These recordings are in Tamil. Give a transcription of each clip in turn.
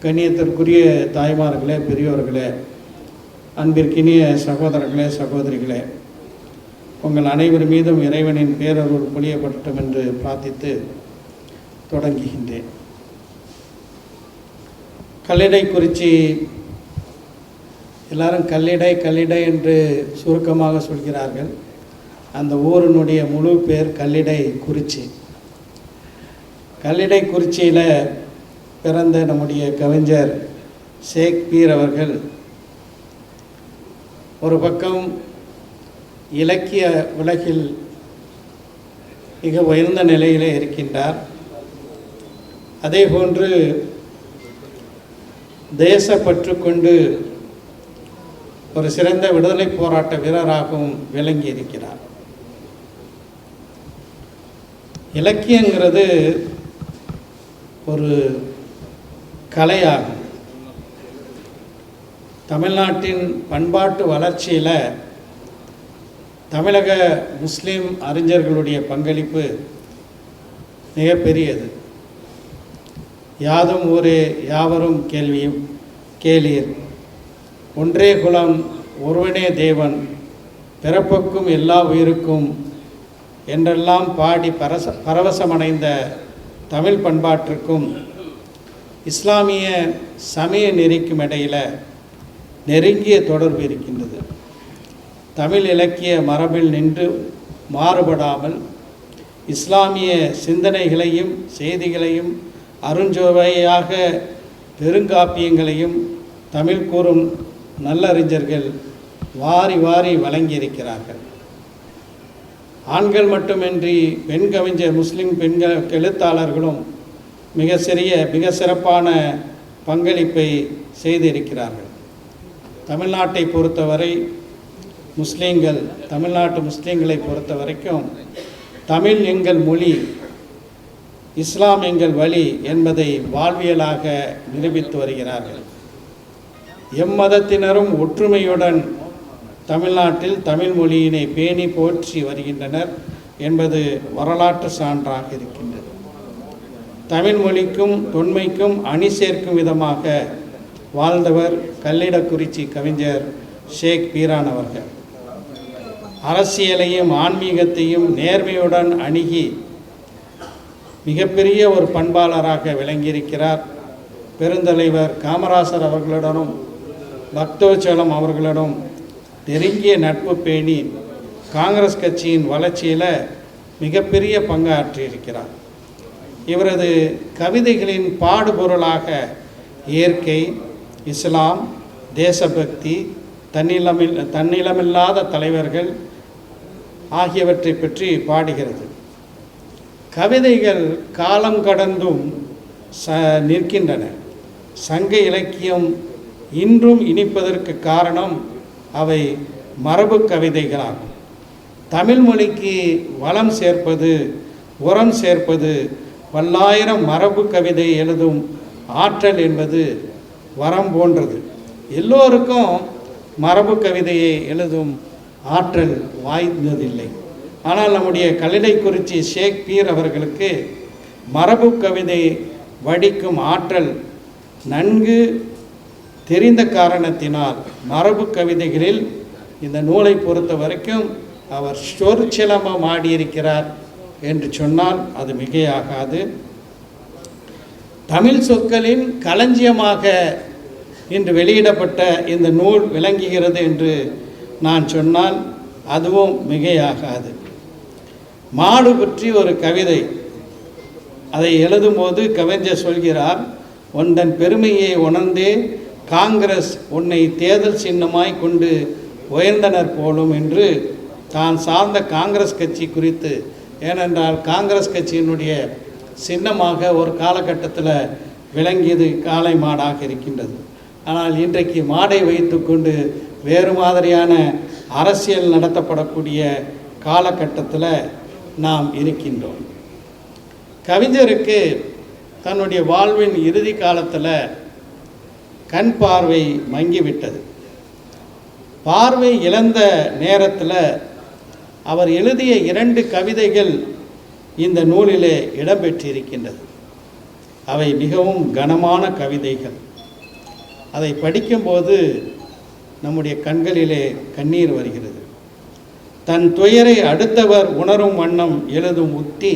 கண்ணியத்திற்குரிய தாய்மார்களே, பெரியோர்களே, அன்பிற்கினிய சகோதரர்களே, சகோதரிகளே, உங்கள் அனைவர் மீதும் இறைவனின் பேரருள் பொழியப்படட்டும் என்று பிரார்த்தித்து தொடங்குகின்றேன். கல்லிடைக்குறிச்சி, எல்லாரும் கல்லிடை என்று சுருக்கமாக சொல்கிறார்கள். அந்த ஊரினுடைய முழு பேர் கல்லிடைக்குறிச்சி. கல்லிடைக்குறிச்சியில் பிறந்த நம்முடைய கவிஞர் ஷேக்ஸ்பியர் அவர்கள் ஒரு பக்கம் இலக்கிய உலகில் மிக உயர்ந்த நிலையிலே இருக்கின்றார். அதேபோன்று தேசப்பற்று கொண்டு ஒரு சிறந்த விடுதலை போராட்ட வீரராகவும் விளங்கி இருக்கிறார். இலக்கியங்கிறது ஒரு கலையாகும். தமிழ்நாட்டின் பண்பாட்டு வளர்ச்சியில் தமிழக முஸ்லீம் அறிஞர்களுடைய பங்களிப்பு மிகப்பெரியது. யாதும் ஊரே யாவரும் கேளீர், ஒன்றே குலம் ஒருவனே தேவன், பிறப்புக்கும் எல்லா உயிருக்கும் என்றெல்லாம் பாடி பரவசமடைந்த தமிழ் பண்பாட்டிற்கும் இஸ்லாமிய சமய நெறிக்கும் இடையில் நெருங்கிய தொடர்பு இருக்கின்றது. தமிழ் இலக்கிய மரபில் நின்று மாறுபடாமல் இஸ்லாமிய சிந்தனைகளையும் செய்திகளையும் அருஞ்சோவையாக பெருங்காப்பியங்களையும் தமிழ் கூறும் நல்லறிஞர்கள் வாரி வாரி வழங்கியிருக்கிறார்கள். ஆண்கள் மட்டுமின்றி பெண் கவிஞர் முஸ்லிம் பெண்கள் எழுத்தாளர்களும் மிக சிறப்பான பங்களிப்பை செய்திருக்கிறார்கள். தமிழ்நாட்டை பொறுத்தவரை தமிழ்நாட்டு முஸ்லீம்களை பொறுத்த வரைக்கும் தமிழ் எங்கள் மொழி, இஸ்லாம் எங்கள் வழி என்பதை வாழ்வியலாக நிரூபித்து வருகிறார்கள். எம்மதத்தினரும் ஒற்றுமையுடன் தமிழ்நாட்டில் தமிழ் மொழியினை பேணி போற்றி வருகின்றனர் என்பது வரலாற்று சான்றாக இருக்கின்றது. தமிழ் மொழிக்கும் தொன்மைக்கும் அணி சேர்க்கும் விதமாக வாழ்ந்தவர் கல்லிடக்குறிச்சி கவிஞர் ஷேக்ஸ்பியர் அவர்கள். அரசியலையும் ஆன்மீகத்தையும் நேர்மையுடன் அணுகி மிகப்பெரிய ஒரு பண்பாளராக விளங்கியிருக்கிறார். பெருந்தலைவர் காமராசர் அவர்களுடனும் பக்தவச்சலம் அவர்களுடன் நெருங்கிய நட்பு பேணி காங்கிரஸ் கட்சியின் வளர்ச்சியில் மிகப்பெரிய பங்காற்றியிருக்கிறார். இவரது கவிதைகளின் பாடுபொருளாக இயற்கை, இஸ்லாம், தேசபக்தி, தன்னிலமில்லாத தலைவர்கள் ஆகியவற்றை பற்றி பாடுகிறது. கவிதைகள் காலம் கடந்தும் நிற்கின்றன. சங்க இலக்கியம் இன்றும் இனிப்பதற்கு காரணம் அவை மரபு கவிதைகளாகும். தமிழ் மொழிக்கு வளம் சேர்ப்பது, உரம் சேர்ப்பது, பல்லாயிரம் மரபு கவிதை எழுதும் ஆற்றல் என்பது வரம் போன்றது. எல்லோருக்கும் மரபு கவிதையை எழுதும் ஆற்றல் வாய்ந்ததில்லை. ஆனால் நம்முடைய கல்லிடைக்குறிச்சி ஷேக்ஸ்பியர் அவர்களுக்கு மரபு கவிதை வடிக்கும் ஆற்றல் நன்கு தெரிந்த காரணத்தினால் மரபு கவிதைகளில் இந்த நூலை பொறுத்த வரைக்கும் அவர் சொற்சிலம்பம் ஆடியிருக்கிறார் என்று சொன்னால் அது மிகையாகாது. தமிழ் சொற்களின் களஞ்சியமாக இன்று வெளியிடப்பட்ட இந்த நூல் விளங்குகிறது என்று நான் சொன்னால் அதுவும் மிகையாகாது. மாடு பற்றி ஒரு கவிதை, அதை எழுதும்போது கவிஞர் சொல்கிறார், ஒன்றன் பெருமையை உணர்ந்தே காங்கிரஸ் உன்னை தேர்தல் சின்னமாய் கொண்டு உயர்ந்தனர் போலும் என்று தான் சார்ந்த காங்கிரஸ் கட்சி குறித்து, ஏனென்றால் காங்கிரஸ் கட்சியினுடைய சின்னமாக ஒரு காலகட்டத்தில் விளங்கியது காளை மாடாக இருக்கின்றது. ஆனால் இன்றைக்கு மாடை வைத்து கொண்டு வேறு மாதிரியான அரசியல் நடத்தப்படக்கூடிய காலகட்டத்தில் நாம் இருக்கின்றோம். கவிஞருக்கு தன்னுடைய வாழ்வின் இறுதி காலத்தில் கண் பார்வை மங்கிவிட்டது. பார்வை இழந்த நேரத்தில் அவர் எழுதிய 2 கவிதைகள் இந்த நூலிலே இடம்பெற்றிருக்கின்றது. அவை மிகவும் கனமான கவிதைகள். அதை படிக்கும்போது நம்முடைய கண்களிலே கண்ணீர் வருகிறது. தன் துயரை அடுத்தவர் உணரும் வண்ணம் எழுதும் உத்தி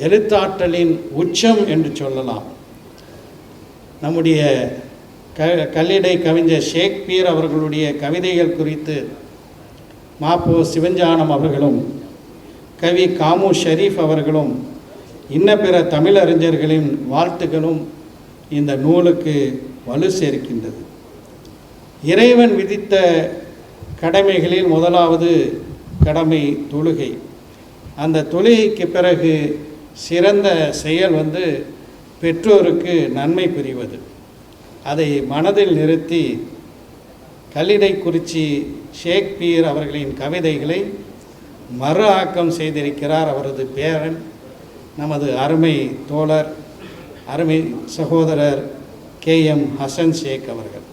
எழுத்தாற்றலின் உச்சம் என்று சொல்லலாம். நம்முடைய கல்லிடை கவிஞர் ஷேக்ஸ்பியர் அவர்களுடைய கவிதைகள் குறித்து மாப்போ சிவஞானம் அவர்களும் கவி காமு ஷரீஃப் அவர்களும் இன்ன பிற தமிழறிஞர்களின் வாழ்த்துக்களும் இந்த நூலுக்கு வலு சேர்க்கின்றது. இறைவன் விதித்த கடமைகளில் முதலாவது கடமை தொழுகை. அந்த தொழுகைக்கு பிறகு சிறந்த செயல் பெற்றோருக்கு நன்மை புரிவது. அதை மனதில் நிறுத்தி கல்லிடைக்குறிச்சி ஷேக்ஸ்பியர் அவர்களின் கவிதைகளை மறு ஆக்கம் செய்திருக்கிறார் அவரது பேரன், நமது அருமை தோழர், அருமை சகோதரர் KM ஹசன் ஷேக் அவர்கள்.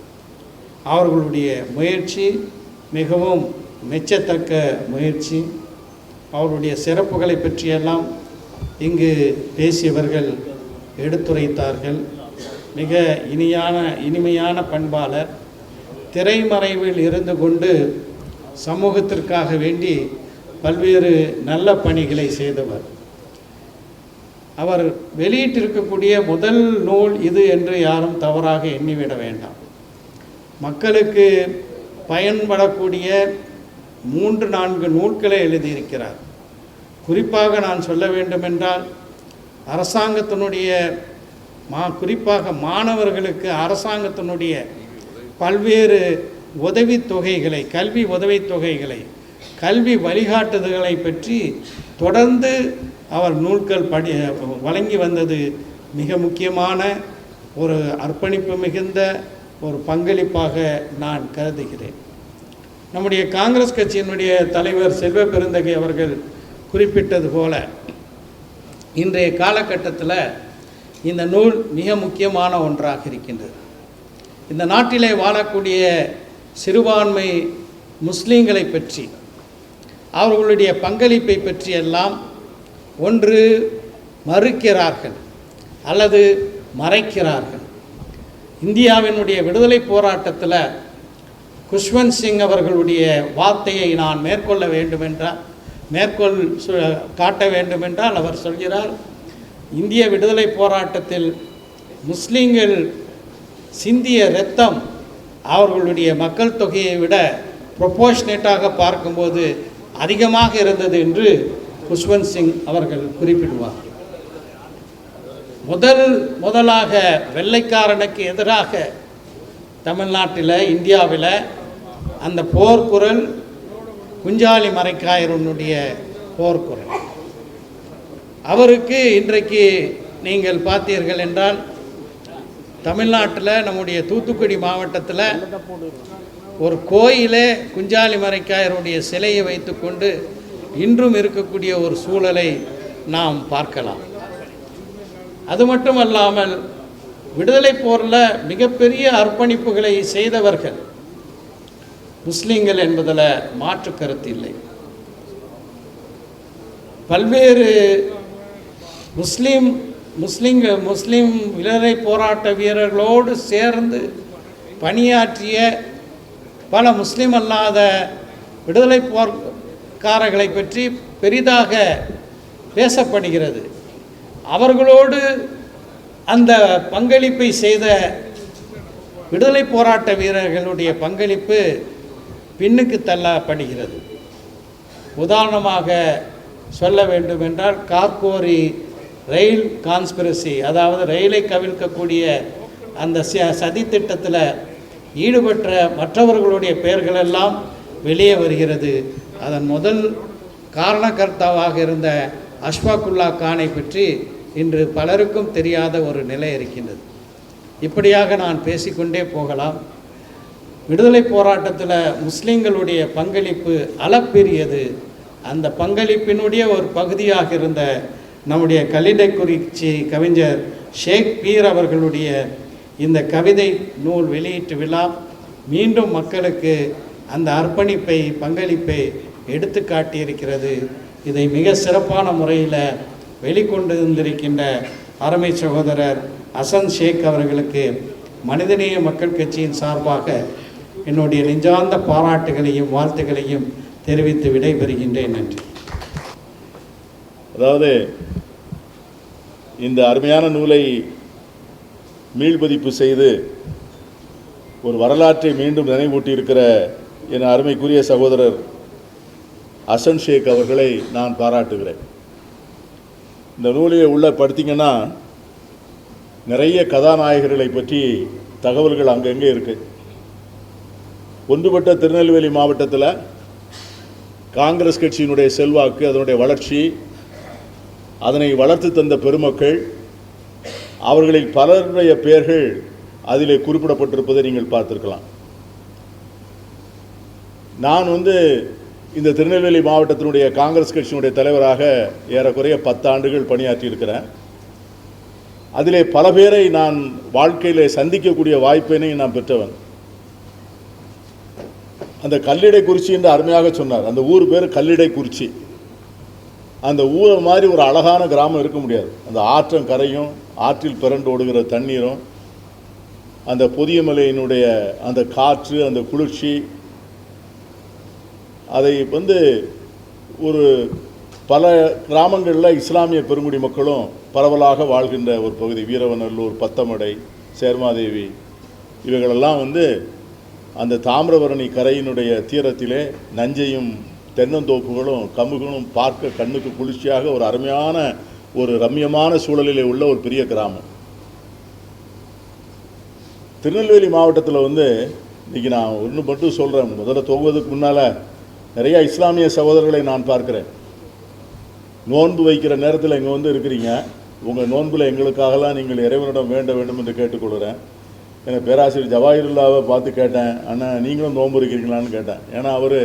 அவர்களுடைய முயற்சி மிகவும் மெச்சத்தக்க முயற்சி. அவருடைய சிறப்புகளை பற்றியெல்லாம் இங்கு பேசியவர்கள் எடுத்துரைத்தார்கள். மிக இனிமையான பண்பாளர், திரைமறைவில் இருந்து கொண்டு சமூகத்திற்காக வேண்டி பல்வேறு நல்ல பணிகளை செய்தவர். அவர் வெளியிட்டிருக்கக்கூடிய முதல் நூல் இது என்று யாரும் தவறாக எண்ணிவிட வேண்டாம். மக்களுக்கு பயன்படக்கூடிய 3-4 நூல்களை எழுதியிருக்கிறார். குறிப்பாக நான் சொல்ல வேண்டுமென்றால் அரசாங்கத்தினுடைய குறிப்பாக மாணவர்களுக்கு அரசாங்கத்தினுடைய பல்வேறு உதவித்தொகைகளை, கல்வி உதவித்தொகைகளை, கல்வி வழிகாட்டுதல்களை பற்றி தொடர்ந்து அவர் நூல்கள் வழங்கி வந்தது மிக முக்கியமான ஒரு அர்ப்பணிப்பு மிகுந்த ஒரு பங்களிப்பாக நான் கருதுகிறேன். நம்முடைய காங்கிரஸ் கட்சியினுடைய தலைவர் செல்வ பெருந்தகை அவர்கள் குறிப்பிட்டது போல இன்றைய காலகட்டத்தில் இந்த நூல் மிக முக்கியமான ஒன்றாக இருக்கின்றது. இந்த நாட்டிலே வாழக்கூடிய சிறுபான்மை முஸ்லீம்களை பற்றி, அவர்களுடைய பங்களிப்பை பற்றியெல்லாம் ஒன்று மறுக்கிறார்கள் அல்லது மறைக்கிறார்கள். இந்தியாவினுடைய விடுதலை போராட்டத்தில் குஷ்வந்த் சிங் அவர்களுடைய வார்த்தையை நான் காட்ட வேண்டுமென்றால் அவர் சொல்கிறார், இந்திய விடுதலை போராட்டத்தில் முஸ்லீம்கள் சிந்திய இரத்தம் அவர்களுடைய மக்கள் தொகையை விட ப்ரொபோர்ஷனேட்டாக பார்க்கும்போது அதிகமாக இருந்தது என்று குஷ்வந்த் சிங் அவர்கள் குறிப்பிடுவார். முதலாக வெள்ளைக்காரனுக்கு எதிராக தமிழ்நாட்டில், இந்தியாவில் அந்த போர்க்குரல் குஞ்சாலி மரைக்காயருடைய போர்க்குரல். அவருக்கு இன்றைக்கு நீங்கள் பார்த்தீர்கள் என்றால் தமிழ்நாட்டில் நம்முடைய தூத்துக்குடி மாவட்டத்தில் ஒரு கோயிலே குஞ்சாலி மரைக்காயருடைய சிலையை வைத்துக்கொண்டு இன்றும் இருக்கக்கூடிய ஒரு சூழலை நாம் பார்க்கலாம். அது மட்டுமல்லாமல் விடுதலை போரில் மிகப்பெரிய அர்ப்பணிப்புகளை செய்தவர்கள் முஸ்லீம்கள் என்பதில் மாற்று கருத்து இல்லை. பல்வேறு முஸ்லீம் விடுதலை போராட்ட வீரர்களோடு சேர்ந்து பணியாற்றிய பல முஸ்லீம் அல்லாத விடுதலை போர்க்காரர்களை பற்றி பெரிதாக பேசப்படுகிறது. அவர்களோடு அந்த பங்களிப்பை செய்த விடுதலை போராட்ட வீரர்களுடைய பங்களிப்பு பின்னுக்கு தள்ளப்படுகிறது. உதாரணமாக சொல்ல வேண்டுமென்றால் கார்கோரி ரயில் கான்ஸ்பிரசி, அதாவது ரயிலை கவிழ்க்கக்கூடிய அந்த சதி திட்டத்தில் ஈடுபட்ட மற்றவர்களுடைய பெயர்களெல்லாம் வெளியே வருகிறது. அதன் முதல் காரணகர்த்தாவாக இருந்த அஷ்ஃபாக்குல்லா கானை பற்றி இன்று பலருக்கும் தெரியாத ஒரு நிலை இருக்கின்றது. இப்படியாக நான் பேசிக்கொண்டே போகலாம். விடுதலை போராட்டத்தில் முஸ்லீம்களுடைய பங்களிப்பு அளப்பெரியது. அந்த பங்களிப்பினுடைய ஒரு பகுதியாக இருந்த நம்முடைய கல்லிடைக்குறிச்சி கவிஞர் ஷேக்ஸ்பியர் அவர்களுடைய இந்த கவிதை நூல் வெளியீட்டு விழா மீண்டும் மக்களுக்கு அந்த அர்ப்பணிப்பை, பங்களிப்பை எடுத்து காட்டியிருக்கிறது. இதை மிக சிறப்பான முறையில் வெளிக்கொண்டு வந்திருக்கின்ற அருமை சகோதரர் ஹசன் ஷேக் அவர்களுக்கு மனிதநேய மக்கள் கட்சியின் சார்பாக என்னுடைய நெஞ்சார்ந்த பாராட்டுகளையும் வாழ்த்துக்களையும் தெரிவித்து விடைபெறுகின்றேன். நன்றி. அதாவது இந்த அருமையான நூலை மீள்பதிப்பு செய்து ஒரு வரலாற்றை மீண்டும் நினைவூட்டியிருக்கிற என் அருமைக்குரிய சகோதரர் ஹசன் ஷேக் அவர்களை நான் பாராட்டுகிறேன். இந்த நூலை உள்ள படித்தீங்கன்னா நிறைய கதாநாயகர்களை பற்றி தகவல்கள் அங்கங்கே இருக்குது. ஒன்றுபட்ட திருநெல்வேலி மாவட்டத்தில் காங்கிரஸ் கட்சியினுடைய செல்வாக்கு, அதனுடைய வளர்ச்சி, அதனை வளர்த்து தந்த பெருமக்கள், அவர்களில் பலருடைய பெயர்கள் அதிலே குறிப்பிடப்பட்டிருப்பதை நீங்கள் பார்த்திருக்கலாம். நான் இந்த திருநெல்வேலி மாவட்டத்தினுடைய காங்கிரஸ் கட்சியினுடைய தலைவராக ஏறக்குறைய 10 ஆண்டுகள் பணியாற்றியிருக்கிறேன். அதிலே பல பேரை நான் வாழ்க்கையிலே சந்திக்கக்கூடிய வாய்ப்பினை நான் பெற்றவன். அந்த கல்லிடை குறிச்சி என்று அருமையாக சொன்னார். அந்த ஊர் பேர் கல்லிடை குறிச்சி. அந்த ஊரை மாதிரி ஒரு அழகான கிராமம் இருக்க முடியாது. அந்த ஆற்றம் கரையும், ஆற்றில் பிறண்டு ஓடுகிற தண்ணீரும், அந்த பொதியமலையினுடைய அந்த காற்று, அந்த குளிர்ச்சி, அதை ஒரு பல கிராமங்களில் இஸ்லாமிய பெருங்குடி மக்களும் பரவலாக வாழ்கின்ற ஒரு பகுதி. வீரவநல்லூர், பத்தமடை, சேர்மாதேவி, இவைகளெல்லாம் அந்த தாமிரபரணி கரையினுடைய தீரத்திலே நஞ்சையும் தென்னந்தோப்புகளும் கமுகளும் பார்க்க கண்ணுக்கு குளிர்ச்சியாக ஒரு அருமையான ஒரு ரம்யமான சூழலிலே உள்ள ஒரு பெரிய கிராமம். திருநெல்வேலி மாவட்டத்தில் இன்றைக்கி நான் ஒன்று மட்டும் சொல்கிறேன். முதல்ல துவங்குவதற்கு முன்னால் நிறையா இஸ்லாமிய சகோதரர்களை நான் பார்க்குறேன். நோன்பு வைக்கிற நேரத்தில் இங்கே இருக்கிறீங்க. உங்கள் நோன்பில் எங்களுக்காகலாம் நீங்கள் இறைவனிடம் வேண்ட வேண்டும் என்று கேட்டுக்கொள்கிறேன். எனக்கு பேராசிரியர் ஜவாஹிருல்லாவை பார்த்து கேட்டேன், அண்ணா நீங்களும் நோன்பு இருக்கிறீங்களான்னு கேட்டேன். ஏன்னா அவர்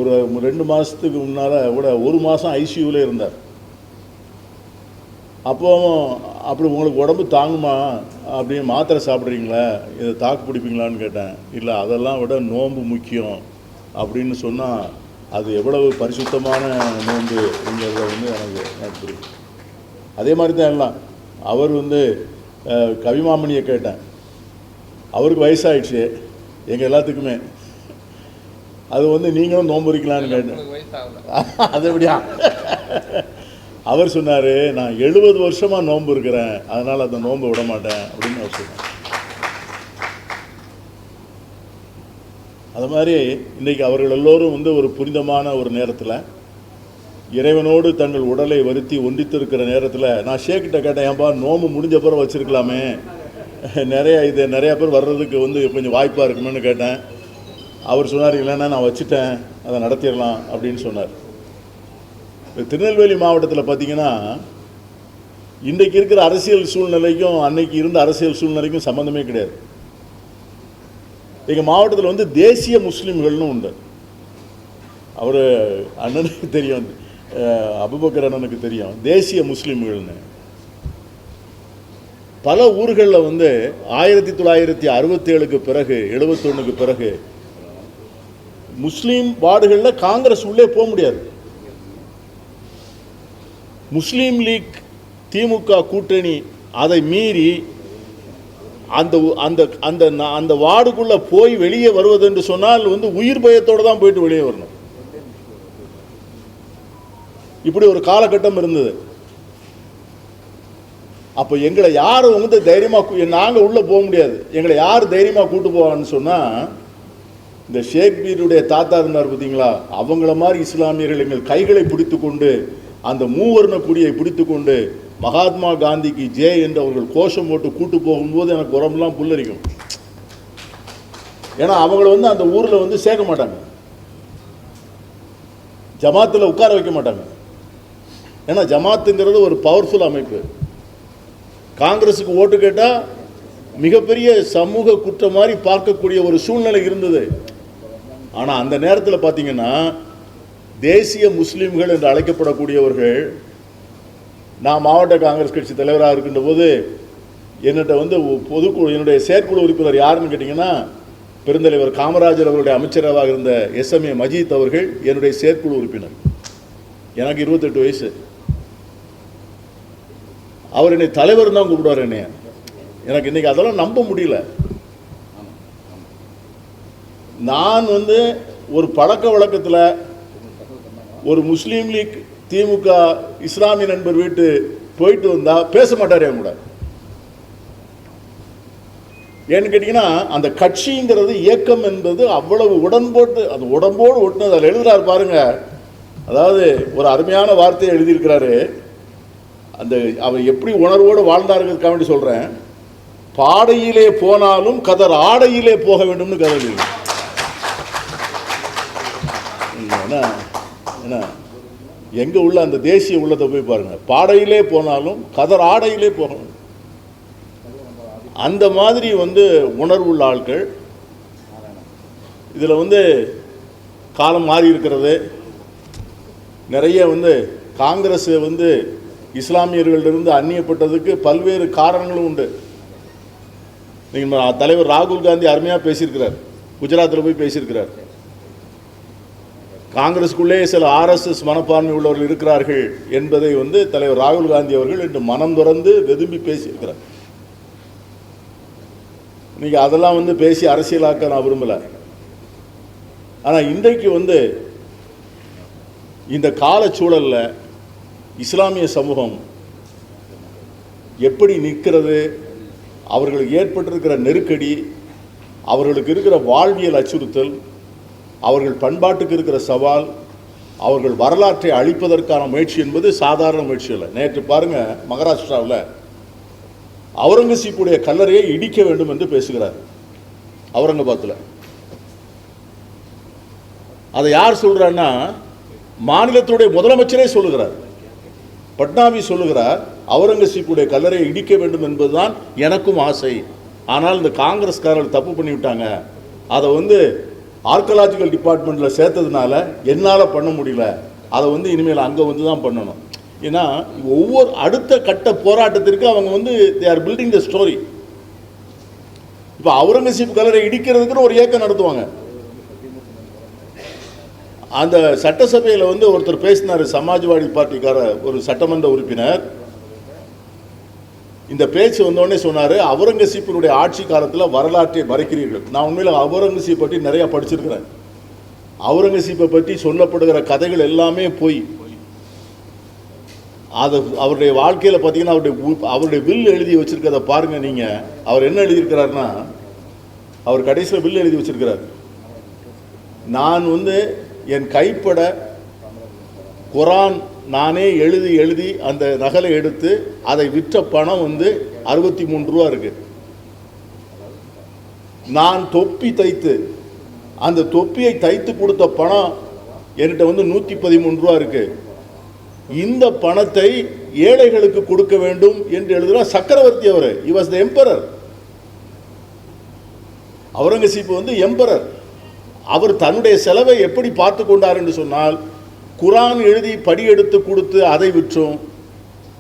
ஒரு 2 மாதத்துக்கு முன்னால் கூட 1 மாதம் ஐசியூவில் இருந்தார். அப்படி உங்களுக்கு உடம்பு தாங்குமா, அப்படின்னு மாத்திரை சாப்பிட்றீங்களா, இதை தாக்கு பிடிப்பீங்களான்னு கேட்டேன். இல்லை, அதெல்லாம் விட நோன்பு முக்கியம் அப்படின்னு சொன்னால் அது எவ்வளவு பரிசுத்தமான நோன்புங்கிறத எனக்கு புரியும். அதே மாதிரி தான் எல்லாம். அவர் கவிமாமணியை கேட்டேன். அவருக்கு வயசாகிடுச்சு, எங்கள் எல்லாத்துக்குமே. அது நீங்களும் நோன்பு இருக்கலான்னு கேட்டேன். அது எப்படியா? அவர் சொன்னார், நான் 70 வருஷமாக நோன்பு இருக்கிறேன், அதனால் அந்த நோன்பை விட மாட்டேன் அப்படின்னு அவர் சொன்னார். அது மாதிரி இன்றைக்கி அவர்கள் எல்லோரும் ஒரு புனிதமான ஒரு நேரத்தில் இறைவனோடு தங்கள் உடலை வருத்தி ஒன்றித்திருக்கிற நேரத்தில் நான் ஷேக்கிட்ட கேட்டேன், ஏன்பா நோம்பு முடிஞ்ச பிறகு வச்சுருக்கலாமே, நிறையா பேர் வர்றதுக்கு கொஞ்சம் வாய்ப்பாக இருக்குமேன்னு கேட்டேன். அவர் சொன்னார், இல்லைன்னா நான் வச்சுட்டேன், அதை நடத்திடலாம் அப்படின்னு சொன்னார். திருநெல்வேலி மாவட்டத்தில் பார்த்திங்கன்னா இன்றைக்கு இருக்கிற அரசியல் சூழ்நிலைக்கும் அன்னைக்கு இருந்த அரசியல் சூழ்நிலைக்கும் சம்மந்தமே கிடையாது. எங்கள் மாவட்டத்தில் தேசிய முஸ்லீம்கள்னு உண்டு. அவர் அண்ணனுக்கு தெரியும், அபுபக்கர் அண்ணனுக்கு தெரியும், தேசிய முஸ்லீம்கள்னு. பல ஊர்களில் 1967க்கு பிறகு 71க்கு பிறகு முஸ்லீம் வார்டுகளில் காங்கிரஸ் உள்ளே போக முடியாது. முஸ்லீம் லீக் திமுக கூட்டணி அதை மீறி அந்த அந்த அந்த அந்த வார்டுக்குள்ளே போய் வெளியே வருவது என்று சொன்னால் உயிர் பயத்தோடு தான் போயிட்டு வெளியே வரணும். இப்படி ஒரு காலகட்டம் இருந்தது. அப்போ எங்களை யார் தைரியமாக நாங்கள் உள்ளே போக முடியாது, எங்களை யார் தைரியமாக கூட்டு போவான்னு சொன்னால், இந்த ஷேக்பீருடைய தாத்தா இருந்தார் பார்த்தீங்களா, அவங்கள மாதிரி இஸ்லாமியர்கள் எங்கள் கைகளை பிடித்து கொண்டு அந்த மூவர்ண கொடியை பிடித்து கொண்டு மகாத்மா காந்திக்கு ஜே என்று அவர்கள் கோஷம் போட்டு கூட்டு போகும்போது எனக்கு உடம்புலாம் புல்லரிக்கும். ஏன்னா அவங்கள அந்த ஊரில் சேர்க்க மாட்டாங்க, ஜமாத்தில் உட்கார வைக்க மாட்டாங்க. ஏன்னா ஜமாத்துங்கிறது ஒரு பவர்ஃபுல் அமைப்பு. காங்கிரஸுக்கு ஓட்டு கேட்டால் மிகப்பெரிய சமூக குற்றம் மாதிரி பார்க்கக்கூடிய ஒரு சூழ்நிலை இருந்தது. ஆனால் அந்த நேரத்தில் பார்த்தீங்கன்னா தேசிய முஸ்லீம்கள் என்று அழைக்கப்படக்கூடியவர்கள், நான் மாவட்ட காங்கிரஸ் கட்சி தலைவராக இருக்கின்ற போது என்னிட்ட பொதுக்குழு, என்னுடைய செயற்குழு உறுப்பினர் யாருன்னு கேட்டிங்கன்னா, பெருந்தலைவர் காமராஜர் அவருடைய அமைச்சராக இருந்த SMA மஜீத் அவர்கள் என்னுடைய செயற்குழு உறுப்பினர். எனக்கு 28 வயசு. அவர் என்னை தலைவர் தான் கூப்பிடுவார் என்னைய. எனக்கு இன்னைக்கு அதெல்லாம் நம்ப முடியல. நான் வந்து ஒரு பழக்க வழக்கத்தில் ஒரு முஸ்லீம் லீக், திமுக, இஸ்லாமிய நண்பர் வீட்டு போயிட்டு வந்தா பேச மாட்டார் என் கூட. ஏன்னு கேட்டீங்கன்னா அந்த கட்சிங்கிறது, இயக்கம் என்பது அவ்வளவு உடன்போட்டு, அந்த உடம்போடு ஒட்டுனது. அதில் எழுதுறாரு பாருங்க, அதாவது ஒரு அருமையான வார்த்தையை எழுதியிருக்கிறாரு. அந்த அவர் எப்படி உணர்வோடு வாழ்ந்தாருங்கிறதுக்காக வேண்டி சொல்றேன். பாடையிலே போனாலும் கதர் ஆடையிலே போக வேண்டும்னு கதை. என்ன எங்க உள்ள அந்த தேசிய உள்ளத்தை போய் பாருங்க. பாடையிலே போனாலும் கதர் ஆடையிலே போகணும். அந்த மாதிரி வந்து உணர்வுள்ள ஆட்கள். இதில் வந்து காலம் மாறி இருக்கிறது. நிறைய வந்து காங்கிரஸ் வந்து இஸ்லாமியர்களிலிருந்து அந்நியப்பட்டதுக்கு பல்வேறு காரணங்களும் உண்டு. நீங்கள் தலைவர் ராகுல் காந்தி அருமையாக பேசியிருக்கிறார், குஜராத்தில் போய் பேசியிருக்கிறார். காங்கிரஸுக்குள்ளே சில RSS மனப்பான்மை உள்ளவர்கள் இருக்கிறார்கள் என்பதை வந்து தலைவர் ராகுல் காந்தி அவர்கள் இன்று மனம் துறந்து வெதும்பி பேசியிருக்கிறார். இன்னைக்கு அதெல்லாம் வந்து பேசி அரசியலாக்க நான் விரும்பலை. ஆனால் இன்றைக்கு வந்து இந்த காலச்சூழலில் இஸ்லாமிய சமூகம் எப்படி நிற்கிறது, அவர்களுக்கு ஏற்பட்டிருக்கிற நெருக்கடி, அவர்களுக்கு இருக்கிற வாழ்வியல் அச்சுறுத்தல், அவர்கள் பண்பாட்டுக்கு இருக்கிற சவால், அவர்கள் வரலாற்றை அழிப்பதற்கான முயற்சி என்பது சாதாரண முயற்சி இல்லை. நேற்று பாருங்க, மகாராஷ்டிராவில் அவுரங்கசீப்புடைய கல்லறையை இடிக்க வேண்டும் என்று பேசுகிறார் அவுரங்காபாத்தில். அதை யார் சொல்றான்னா, மாநிலத்துடைய முதலமைச்சரே சொல்லுகிறார். பட்னாவிஸ் சொல்லுகிறார், அவுரங்கசீப்புடைய கல்லறையை இடிக்க வேண்டும் என்பதுதான் எனக்கும் ஆசை. ஆனால் இந்த காங்கிரஸ்காரர்கள் தப்பு பண்ணிவிட்டாங்க. அதை வந்து ஆர்கியாலஜிக்கல் டிபார்ட்மெண்ட்டில் சேர்த்ததுனால என்னால் பண்ண முடியல. அதை வந்து இனிமேல் அங்கே வந்து தான் பண்ணணும். ஏன்னா ஒவ்வொரு அடுத்த கட்ட போராட்டத்திற்கு அவங்க வந்து they are building the story. இப்போ அவுரங்கசீப் கல்லறை இடிக்கிறதுக்குன்னு ஒரு இயக்கம் நடத்துவாங்க. அந்த சட்டசபையில் வந்து ஒருத்தர் பேசினார், சமாஜ்வாடி பார்ட்டிக்கார ஒரு சட்டமன்ற உறுப்பினர். இந்த பேச்சு வந்தோடனே சொன்னார், அவுரங்கசீப்பினுடைய ஆட்சி காலத்தில் வரலாற்றை மறைக்கிறீர்கள். நான் உண்மையில் அவுரங்கசீப் பற்றி நிறையா படிச்சிருக்கிறேன். அவுரங்கசீப்பை பற்றி சொல்லப்படுகிற கதைகள் எல்லாமே போய். அது அவருடைய வாழ்க்கையில் பார்த்தீங்கன்னா அவருடைய வில் எழுதி வச்சிருக்கிறத பாருங்க நீங்கள். அவர் என்ன எழுதியிருக்கிறாருன்னா, அவர் கடைசியில் வில் எழுதி வச்சிருக்கிறார். நான் வந்து என் கைப்பட குரான் நானே எழுதி எழுதி அந்த நகலை எடுத்து அதை விற்ற பணம் வந்து 63 ரூபா இருக்கு. நான் தொப்பி தைத்து அந்த தொப்பியை தைத்து கொடுத்த பணம் என்கிட்ட வந்து 113 ரூபா இருக்கு. இந்த பணத்தை ஏழைகளுக்கு கொடுக்க வேண்டும் என்று எழுதுகிறார் சக்கரவர்த்தி. அவர் he was the emperor. Aurangzeb வந்து எம்பரர். அவர் தன்னுடைய செலவை எப்படி பார்த்து கொண்டார் என்று சொன்னால், குரான் எழுதி படி எடுத்து கொடுத்து அதை விற்றும்,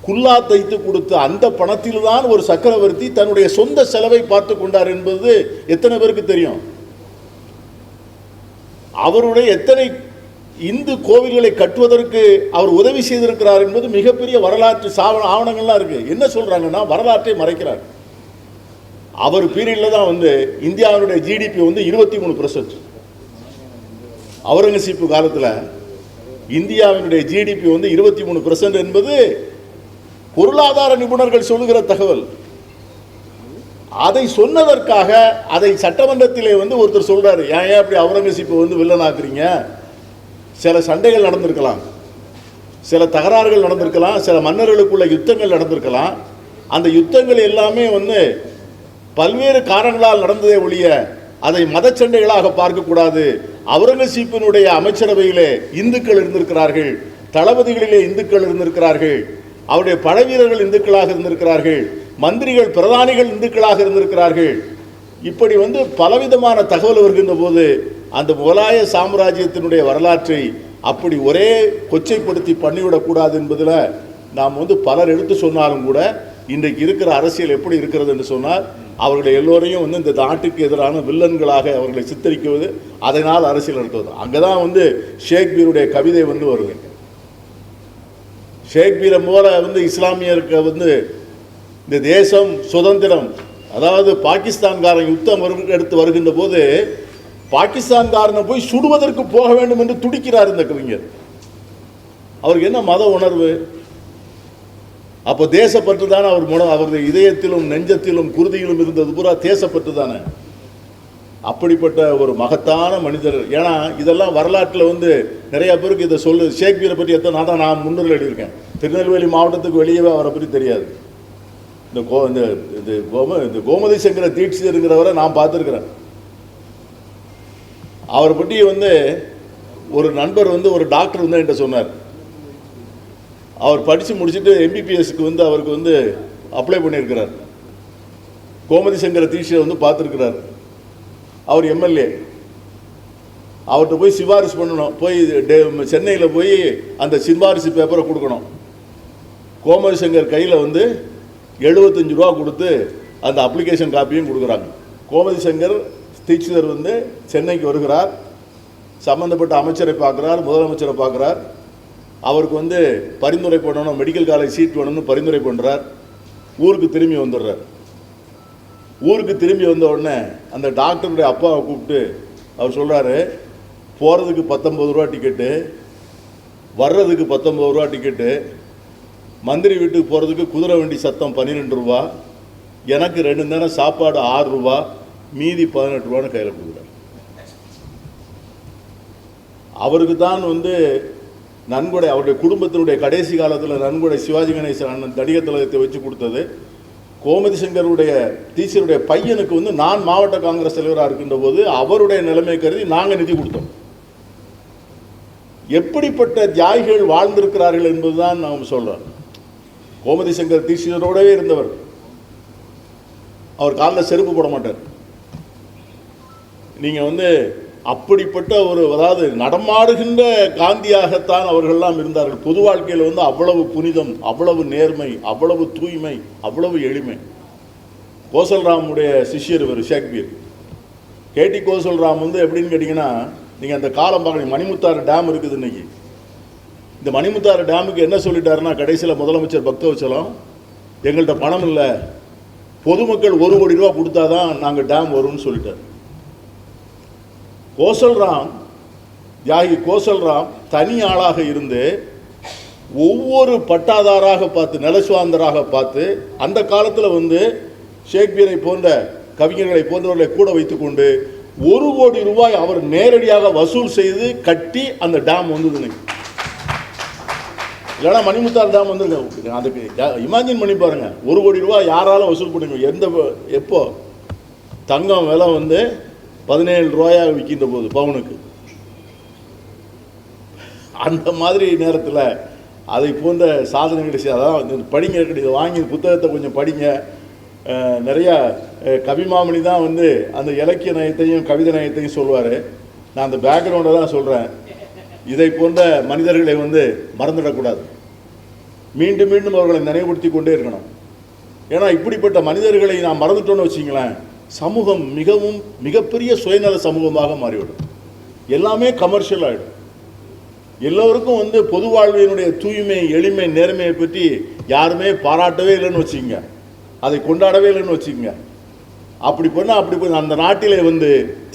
குல்லா தைத்து கொடுத்து அந்த பணத்தில் தான் ஒரு சக்கரவர்த்தி தன்னுடைய சொந்த செலவை பார்த்து கொண்டார் என்பது எத்தனை பேருக்கு தெரியும்? அவருடைய எத்தனை இந்து கோவில்களை கட்டுவதற்கு அவர் உதவி செய்திருக்கிறார் என்பது மிகப்பெரிய வரலாற்று ஆவணங்கள்லாம் இருக்கு. என்ன சொல்றாங்கன்னா, வரலாற்றை மறைக்கிறார். அவர் பீரியடில் தான் வந்து இந்தியாவுடைய GDP வந்து 23%. அவுரங்கசீப்பு காலத்தில் இந்தியாவினுடைய GDP வந்து 23% என்பது பொருளாதார நிபுணர்கள் சொல்லுகிற தகவல். அதை சொன்னதற்காக அதை சட்டமன்றத்திலே வந்து ஒருத்தர் சொல்றாரு, ஏன் அப்படி அவுரங்கசீப்பை வந்து வில்லனாக்குறீங்க? சில சண்டைகள் நடந்திருக்கலாம், சில தகராறுகள் நடந்திருக்கலாம், சில மன்னர்களுக்குள்ள யுத்தங்கள் நடந்திருக்கலாம். அந்த யுத்தங்கள் எல்லாமே வந்து பல்வேறு காரணங்களால் நடந்ததே ஒழிய அதை மத சண்டைகளாக பார்க்கக்கூடாது. அவுரங்கசீப்பினுடைய அமைச்சரவையிலே இந்துக்கள் இருந்திருக்கிறார்கள், தளபதிகளிலே இந்துக்கள் இருந்திருக்கிறார்கள், அவருடைய படைவீரர்கள் இந்துக்களாக இருந்திருக்கிறார்கள், மந்திரிகள் பிரதானிகள் இந்துக்களாக இருந்திருக்கிறார்கள். இப்படி வந்து பலவிதமான தகவல் வருகின்ற போது அந்த முகலாய சாம்ராஜ்யத்தினுடைய வரலாற்றை அப்படி ஒரே கொச்சைப்படுத்தி பண்ணிவிடக்கூடாது என்பதில் நாம் வந்து பலர் எடுத்து சொன்னாலும் கூட இன்றைக்கு இருக்கிற அரசியல் எப்படி இருக்கிறது என்று சொன்னால், அவர்களை எல்லோரையும் வந்து இந்த நாட்டுக்கு எதிரான வில்லன்களாக அவர்களை சித்தரிக்குவது, அதனால் அரசியல் நடத்துவது. அங்கே தான் வந்து ஷேக்ஸ்பியருடைய கவிதை வந்து வருது. ஷேக்ஸ்பியரை போல வந்து இஸ்லாமியருக்கு வந்து இந்த தேசம் சுதந்திரம், அதாவது பாகிஸ்தான்காரன் யுத்தம் எடுத்து வருகின்ற போது பாகிஸ்தான்காரனை போய் சுடுவதற்கு போக வேண்டும் என்று துடிக்கிறார் இந்த கவிஞர். அவருக்கு என்ன மத உணர்வு? அப்போ தேசப்பற்று தானே அவரது இதயத்திலும் நெஞ்சத்திலும் குருதியிலும் இருந்தது பூரா தேசப்பற்று தானே. அப்படிப்பட்ட ஒரு மகத்தான மனிதர். ஏன்னா இதெல்லாம் வரலாற்றில் நிறைய பேருக்கு இதை ஷேக்ஸ்பியரை பற்றி நான் முன்னுரையில் எழுதியிருக்கேன். திருநெல்வேலி மாவட்டத்துக்கு வெளியே அவரை பற்றி தெரியாது. இந்த கோமதி சங்கர தீட்சிதருங்கிறவரை நான் பார்த்துருக்கிறேன். அவரை பற்றி ஒரு நண்பர் ஒரு டாக்டர் என்கிட்ட சொன்னார். அவர் படித்து முடிச்சுட்டு எம்பிபிஎஸ்க்கு அவருக்கு அப்ளை பண்ணியிருக்கிறார். கோமதி சங்கர தீட்சிதர் பார்த்துருக்கிறார். அவர் எம்எல்ஏ. அவர்கிட்ட போய் சிபாரிசு பண்ணணும். போய் சென்னையில் போய் அந்த சிபாரிசு பேப்பரை கொடுக்கணும். கோமதி சங்கர் கையில் 75 ரூபா கொடுத்து அந்த அப்ளிகேஷன் காப்பியும் கொடுக்குறாங்க. கோமதி சங்கர் தீட்சிதர் சென்னைக்கு வருகிறார். சம்பந்தப்பட்ட அமைச்சரை பார்க்குறார், முதலமைச்சரை பார்க்குறார். அவருக்கு பரிந்துரை பண்ணணும், மெடிக்கல் காலேஜ் சீட் வேணும்னு பரிந்துரை பண்ணுறார். ஊருக்கு திரும்பி வந்துடுறார். ஊருக்கு திரும்பி வந்த உடனே அந்த டாக்டருடைய அப்பாவை கூப்பிட்டு அவர் சொல்கிறாரு, போகிறதுக்கு 19 ரூபா டிக்கெட்டு, வர்றதுக்கு 19 ரூபா டிக்கெட்டு, மந்திரி வீட்டுக்கு போகிறதுக்கு குதிரை வண்டி சத்தம் 12 ரூபா, எனக்கு 2 நேரம் சாப்பாடு 6 ரூபா, மீதி 18 ரூபான்னு கையில் கொடுக்குறார். அவருக்கு தான் நன்கொடை, அவருடைய குடும்பத்தினுடைய கடைசி காலத்தில் நன்கொடை சிவாஜி கணேசன் அண்ணன் நடிகர் திலகத்தை வச்சு கொடுத்தது. கோமதி சங்கருடைய டீச்சருடைய பையனுக்கு நான் மாவட்ட காங்கிரஸ் தலைவராக இருக்கின்ற போது அவருடைய நிலைமை கருதி நாங்கள் நிதி கொடுத்தோம். எப்படிப்பட்ட தியாகிகள் வாழ்ந்திருக்கிறார்கள் என்பதுதான் நாம் சொல்கிறோம். கோமதி சங்கர் தீட்சிதரோடவே இருந்தவர். அவர் காலில் செருப்பு போட மாட்டார். நீங்கள் அப்படிப்பட்ட அதாவது நடமாடுகின்ற காந்தியாகத்தான் அவர்கள்லாம் இருந்தார்கள். பொது வாழ்க்கையில் அவ்வளவு புனிதம், அவ்வளவு நேர்மை, அவ்வளவு தூய்மை, அவ்வளவு எளிமை. கோசல்ராமுடைய சிஷ்யர் இவர் ஷேக்ஸ்பியர். கேடி கோசல்ராம் எப்படின்னு கேட்டிங்கன்னா, நீங்கள் அந்த காலம் பார்க்கணும். மணிமுத்தாறு டேம் இருக்குது இன்னைக்கு. இந்த மணிமுத்தாறு டேமுக்கு என்ன சொல்லிட்டாருன்னா, கடைசியில் முதலமைச்சர் பக்தவச்சலம், எங்கள்கிட்ட பணம் இல்லை, பொதுமக்கள் 1 கோடி ரூபா கொடுத்தாதான் நாங்கள் டேம் வரும்னு சொல்லிட்டார். கோசல்ராம், தியாகி கோசல்ராம் தனி ஆளாக இருந்து ஒவ்வொரு பட்டாதாராக பார்த்து, நிலசுவாந்தராக பார்த்து, அந்த காலத்தில் ஷேக்ஸ்பியரை போன்ற கவிஞர்களை போன்றவர்களை கூட வைத்துக்கொண்டு 1 கோடி ரூபாய் அவர் நேரடியாக வசூல் செய்து கட்டி அந்த டேம் வந்தது. இல்லைனா மணிமுத்தாறு டேம் அதுக்கு இமேஜின் பண்ணி பாருங்க. 1 கோடி ரூபாய் யாராலும் வசூல் பண்ணுங்க. எப்போ தங்கம் விலை 17 ரூபாயாக விற்கின்ற போது பவுனுக்கு, அந்த மாதிரி நேரத்தில் அதை போன்ற சாதனைகளை அதான் படிங்க. இதை வாங்கி புத்தகத்தை கொஞ்சம் படிங்க. நிறையா கவிமாமணி தான் அந்த இலக்கிய நயத்தையும் கவிதை நயத்தையும் சொல்லுவார். நான் அந்த பேக்ரவுண்டை தான் சொல்கிறேன். இதை போன்ற மனிதர்களை மறந்துடக்கூடாது. மீண்டும் மீண்டும் அவர்களை நினைவுபடுத்தி கொண்டே இருக்கணும். ஏன்னா இப்படிப்பட்ட மனிதர்களை நாம் மறந்துட்டோன்னு வச்சிங்களேன், சமூகம் மிகப்பெரிய சுயநல சமூகமாக மாறிவிடும். எல்லாமே கமர்ஷியல் ஆகிடும். எல்லோருக்கும் பொது வாழ்வினுடைய தூய்மை, எளிமை, நேர்மையை பற்றி யாருமே பாராட்டவே இல்லைன்னு வச்சுக்கோங்க, அதை கொண்டாடவே இல்லைன்னு வச்சுக்கோங்க. அப்படி பண்ண அந்த நாட்டிலே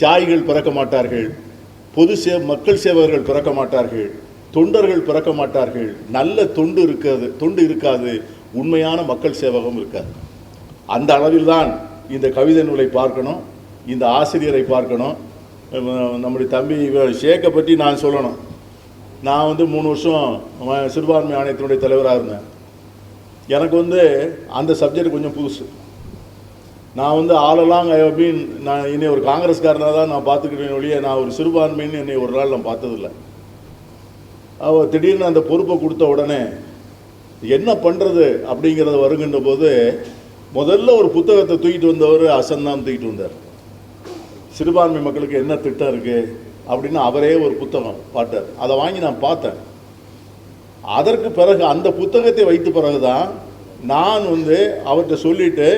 தியாகிகள் பிறக்க மாட்டார்கள், மக்கள் சேவகர்கள் பிறக்க மாட்டார்கள், தொண்டர்கள் பிறக்க மாட்டார்கள், நல்ல தொண்டு இருக்காது, உண்மையான மக்கள் சேவகம் இருக்காது. அந்த அளவில் தான் இந்த கவிதை நூலை பார்க்கணும், இந்த ஆசிரியரை பார்க்கணும். நம்முடைய தம்பி ஷேக்கை பற்றி நான் சொல்லணும். நான் 3 வருஷம் சிறுபான்மை ஆணையத்தினுடைய தலைவராக இருந்தேன். எனக்கு அந்த சப்ஜெக்ட் கொஞ்சம் புதுசு. நான் ஆலெல்லாம் அப்படின்னு நான் என்னை ஒரு காங்கிரஸ்காரனாக தான் நான் பார்த்துக்கிறேன் ஒழிய, நான் ஒரு சிறுபான்மைன்னு என்னை ஒரு நாள் நான் பார்த்ததில்லை. அவர் திடீர்னு அந்த பொறுப்பை கொடுத்த உடனே என்ன பண்ணுறது அப்படிங்கிறத வருகின்ற போது, முதல்ல ஒரு புத்தகத்தை தூக்கிட்டு வந்தவர் அசந்தான் தூக்கிட்டு வந்தார். சிறுபான்மை மக்களுக்கு என்ன திட்டம் இருக்குது அப்படின்னு அவரே ஒரு புத்தகம் பாட்டார். அதை வாங்கி நான் பார்த்தேன். அதற்கு பிறகு அந்த புத்தகத்தை வைத்த பிறகு தான் நான் அவர்கிட்ட சொல்லிவிட்டு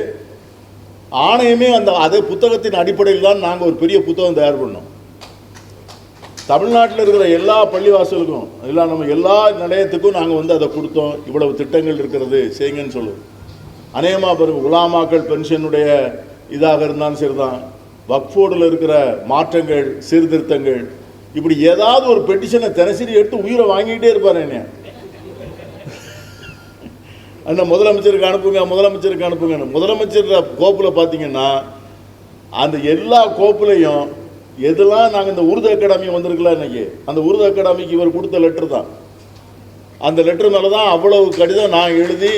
ஆணையமே அதே புத்தகத்தின் அடிப்படையில் தான் நாங்கள் ஒரு பெரிய புத்தகம் தயார் பண்ணோம். தமிழ்நாட்டில் இருக்கிற எல்லா பள்ளிவாசலுக்கும், நம்ம எல்லா நிலையத்துக்கும் நாங்கள் அதை கொடுத்தோம். இவ்வளவு திட்டங்கள் இருக்கிறது, செய்யுங்கன்னு சொல்லுவோம். அநேகமாக பிறகு உலாமாக்கள் பென்ஷனுடைய இதாக இருந்தாலும் சரிதான், வக்ஃபோர்டில் இருக்கிற மாற்றங்கள் சீர்திருத்தங்கள், இப்படி ஏதாவது ஒரு பெட்டிஷனை தினசரி எடுத்து உயிரை வாங்கிக்கிட்டே இருப்பார். என்ன அந்த முதலமைச்சருக்கு அனுப்புங்க, முதலமைச்சருக்கு அனுப்புங்க. முதலமைச்சர் கோப்பில் பார்த்தீங்கன்னா அந்த எல்லா கோப்புலையும் எதெல்லாம் நாங்கள் இந்த உருது அகாடமி வந்திருக்கல இன்னைக்கு, அந்த உருது அகாடமிக்கு இவர் கொடுத்த லெட்டர் தான். அந்த லெட்டர் மேலே தான் அவ்வளவு கடிதம் நான் எழுதி,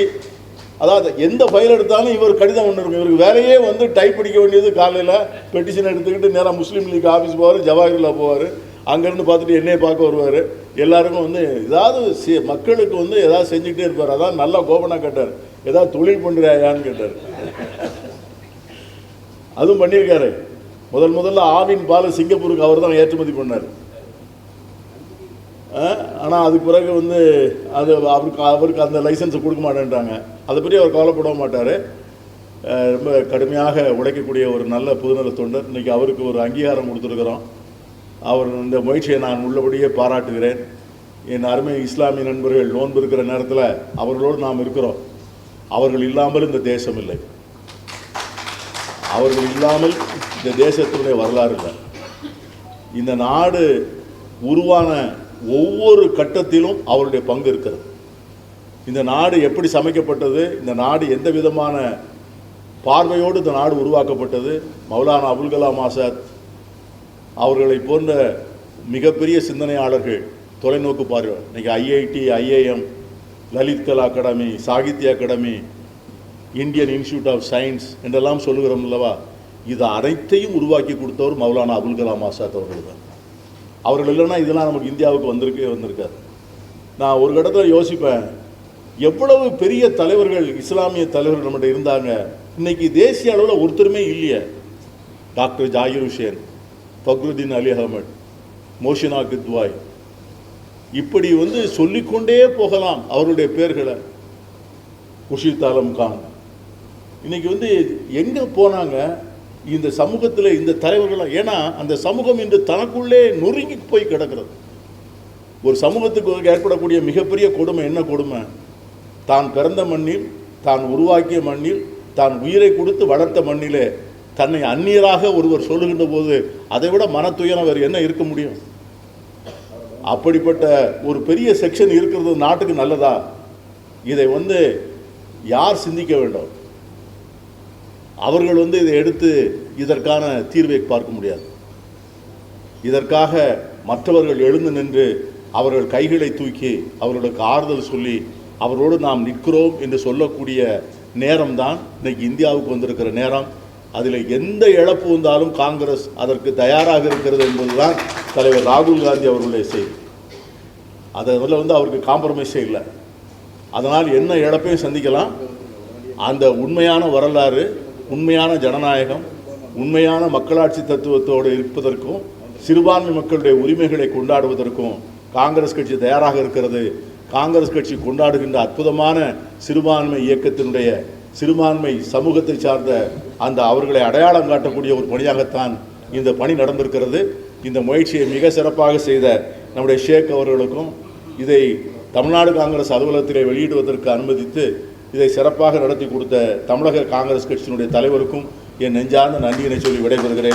அதாவது எந்த ஃபைல் எடுத்தாலும் இவர் கடிதம் ஒன்று இருக்கும். இவருக்கு வேலையே வந்து டைப் அடிக்க வேண்டியது. காலையில் பெட்டிஷன் எடுத்துக்கிட்டு நேராக முஸ்லீம் லீக் ஆஃபீஸ் போவார், ஜவாஹர்லா போவார், அங்கேருந்து பார்த்துட்டு என்னையே பார்க்க வருவார். எல்லாருக்கும் வந்து ஏதாவது மக்களுக்கு வந்து ஏதாவது செஞ்சுக்கிட்டே இருப்பார். அதான் நல்லா கோபனாக கேட்டார், ஏதாவது தொழில் பண்ணுறாயான்னு கேட்டார். அதுவும் பண்ணியிருக்காரு. முதல்ல ஆவின் பால் சிங்கப்பூருக்கு அவர் தான் ஏற்றுமதி பண்ணார். ஆனால் அதுக்கு பிறகு வந்து அது அவருக்கு அந்த லைசன்ஸை கொடுக்க மாட்டேன்ட்டாங்க. அதை பற்றி அவர் கவலைப்பட மாட்டார். ரொம்ப கடுமையாக உழைக்கக்கூடிய ஒரு நல்ல பொதுநல தொண்டர். இன்றைக்கி அவருக்கு ஒரு அங்கீகாரம் கொடுத்துருக்குறோம். அவர் இந்த முயற்சியை நான் உள்ளபடியே பாராட்டுகிறேன். என் அருமை இஸ்லாமிய நண்பர்கள் நோன்பு இருக்கிற நேரத்தில் அவர்களோடு நாம் இருக்கிறோம். அவர்கள் இல்லாமல் இந்த தேசம் இல்லை. அவர்கள் இல்லாமல் இந்த தேசத்தினுடைய வரலாறு இல்லை. இந்த நாடு உருவான ஒவ்வொரு கட்டத்திலும் அவருடைய பங்கு இருக்கிறது. இந்த நாடு எப்படி சமைக்கப்பட்டது, இந்த நாடு எந்த விதமான பார்வையோடு இந்த நாடு உருவாக்கப்பட்டது, மௌலானா அபுல் கலாம் ஆசாத் அவர்களை போன்ற மிகப்பெரிய சிந்தனையாளர்கள், தொலைநோக்கு பார்வை, இன்றைக்கி IIT, IAM, Lalit Kala Akademi, Sahitya Akademi, Indian institute of science என்றெல்லாம் சொல்லுகிறோம் அல்லவா, இது அனைத்தையும் உருவாக்கி கொடுத்தவர் மௌலானா அபுல் கலாம் ஆசாத் அவர்கள் தான். அவர்கள் இல்லைன்னா இதெல்லாம் நமக்கு இந்தியாவுக்கு வந்திருக்காது. நான் ஒரு இடத்துல யோசிப்பேன், எவ்வளவு பெரிய தலைவர்கள், இஸ்லாமிய தலைவர்கள் நம்மகிட்ட இருந்தாங்க. இன்னைக்கு தேசிய அளவில் ஒருத்தருமே இல்லையே. டாக்டர் ஜாகிர் ஹுசேன், ஃபக்ருதீன் அலி அஹமட், மோஷினா கித்வாய், இப்படி வந்து சொல்லிக்கொண்டே போகலாம் அவருடைய பேர்களை. குர்ஷித் ஆலம் கான். இன்னைக்கு வந்து எங்கே போனாங்க இந்த சமூகத்தில் இந்த தலைவர்கள்? ஏன்னா அந்த சமூகம் இன்று தனக்குள்ளே நொறுங்கி போய் கிடக்கிறது. ஒரு சமூகத்துக்கு ஏற்படக்கூடிய மிகப்பெரிய கொடுமை என்ன கொடுமை? தான் பிறந்த மண்ணில், தான் உருவாக்கிய மண்ணில், தான் உயிரை கொடுத்து வளர்த்த மண்ணிலே தன்னை அந்நியராக ஒருவர் சொல்லுகின்ற போது அதை விட மனத்துயரம் வேறு என்ன இருக்க முடியும்? அப்படிப்பட்ட ஒரு பெரிய செக்ஷன் இருக்கிறது நாட்டுக்கு நல்லதா? இதை வந்து யார் சிந்திக்க வேண்டும்? அவர்கள் வந்து இதை எடுத்து இதற்கான தீர்வை பார்க்க முடியாது. இதற்காக மற்றவர்கள் எழுந்து நின்று அவர்கள் கைகளை தூக்கி அவர்களுக்கு ஆறுதல் சொல்லி அவரோடு நாம் நிற்கிறோம் என்று சொல்லக்கூடிய நேரம்தான் இன்னைக்கு இந்தியாவுக்கு வந்திருக்கிற நேரம். அதில் எந்த இழப்பு வந்தாலும் காங்கிரஸ் அதற்கு தயாராக இருக்கிறது என்பதுதான் தலைவர் ராகுல் காந்தி அவர்களுடைய செய்தி. அதில் வந்து அவருக்கு காம்ப்ரமைஸே இல்லை. அதனால் என்ன இழப்பையும் சந்திக்கலாம். அந்த உண்மையான வரலாறு, உண்மையான ஜனநாயகம், உண்மையான மக்களாட்சி தத்துவத்தோடு இருப்பதற்கும் சிறுபான்மை மக்களுடைய உரிமைகளை கொண்டாடுவதற்கும் காங்கிரஸ் கட்சி தயாராக இருக்கிறது. காங்கிரஸ் கட்சி கொண்டாடுகின்ற அற்புதமான சிறுபான்மை இயக்கத்தினுடைய, சிறுபான்மை சமூகத்தை சார்ந்த அந்த அவர்களை அடையாளம் காட்டக்கூடிய ஒரு பணியாகத்தான் இந்த பணி நடந்திருக்கிறது. இந்த முயற்சியை மிக சிறப்பாக செய்த நம்முடைய ஷேக் அவர்களுக்கும், இதை தமிழ்நாடு காங்கிரஸ் அலுவலகத்திலே வெளியிடுவதற்கு அனுமதித்து இதை சிறப்பாக நடத்தி கொடுத்த தமிழக காங்கிரஸ் கட்சியினுடைய தலைவருக்கும் என் நெஞ்சார்ந்த நன்றியினை சொல்லி விடைபெறுகிறேன்.